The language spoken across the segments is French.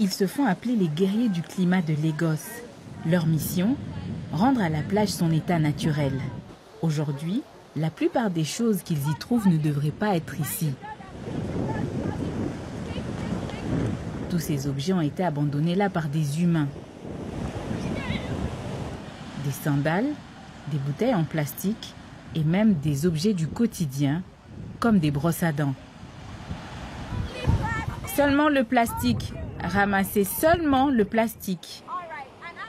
Ils se font appeler les guerriers du climat de Lagos. Leur mission, rendre à la plage son état naturel. Aujourd'hui, la plupart des choses qu'ils y trouvent ne devraient pas être ici. Tous ces objets ont été abandonnés là par des humains. Des sandales, des bouteilles en plastique et même des objets du quotidien, comme des brosses à dents. Seulement le plastique. Ramasser seulement le plastique.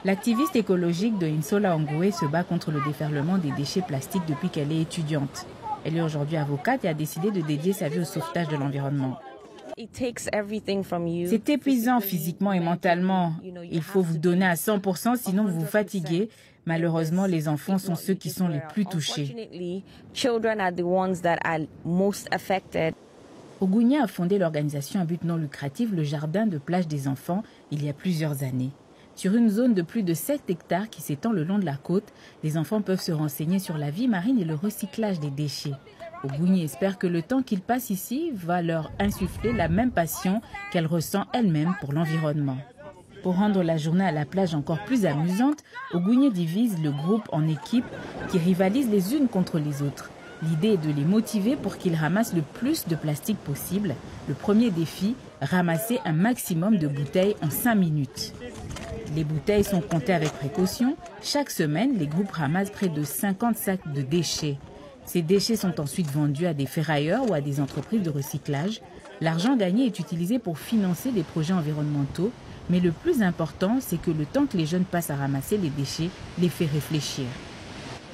L'activiste écologique de Insola Ongoué se bat contre le déferlement des déchets plastiques depuis qu'elle est étudiante. Elle est aujourd'hui avocate et a décidé de dédier sa vie au sauvetage de l'environnement. C'est épuisant physiquement et mentalement. Il faut vous donner à 100%, sinon vous vous fatiguez. Malheureusement, les enfants sont ceux qui sont les plus touchés. Ogounia a fondé l'organisation à but non lucratif Le Jardin de plage des enfants il y a plusieurs années. Sur une zone de plus de 7 hectares qui s'étend le long de la côte, les enfants peuvent se renseigner sur la vie marine et le recyclage des déchets. Ogounia espère que le temps qu'ils passent ici va leur insuffler la même passion qu'elle ressent elle-même pour l'environnement. Pour rendre la journée à la plage encore plus amusante, Ogounia divise le groupe en équipes qui rivalisent les unes contre les autres. L'idée est de les motiver pour qu'ils ramassent le plus de plastique possible. Le premier défi, ramasser un maximum de bouteilles en 5 minutes. Les bouteilles sont comptées avec précaution. Chaque semaine, les groupes ramassent près de 50 sacs de déchets. Ces déchets sont ensuite vendus à des ferrailleurs ou à des entreprises de recyclage. L'argent gagné est utilisé pour financer des projets environnementaux. Mais le plus important, c'est que le temps que les jeunes passent à ramasser les déchets les fait réfléchir.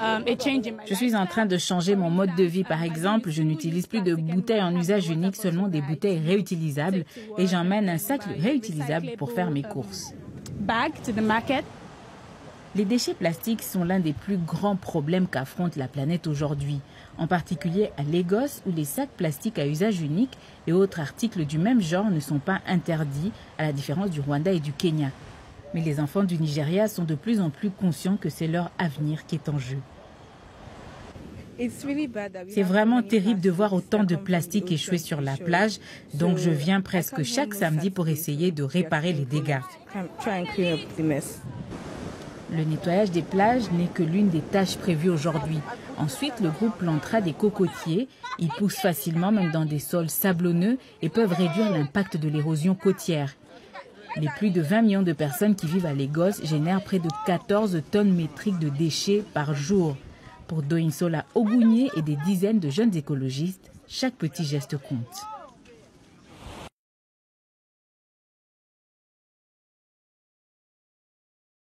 Je suis en train de changer mon mode de vie. Par exemple, je n'utilise plus de bouteilles en usage unique, seulement des bouteilles réutilisables et j'emmène un sac réutilisable pour faire mes courses. Les déchets plastiques sont l'un des plus grands problèmes qu'affronte la planète aujourd'hui, en particulier à Lagos où les sacs plastiques à usage unique et autres articles du même genre ne sont pas interdits, à la différence du Rwanda et du Kenya. Mais les enfants du Nigeria sont de plus en plus conscients que c'est leur avenir qui est en jeu. C'est vraiment terrible de voir autant de plastique échouer sur la plage, donc je viens presque chaque samedi pour essayer de réparer les dégâts. Le nettoyage des plages n'est que l'une des tâches prévues aujourd'hui. Ensuite, le groupe plantera des cocotiers. Ils poussent facilement même dans des sols sablonneux et peuvent réduire l'impact de l'érosion côtière. Les plus de 20 millions de personnes qui vivent à Lagos génèrent près de 14 tonnes métriques de déchets par jour. Pour Doinsola Ogounia et des dizaines de jeunes écologistes, chaque petit geste compte.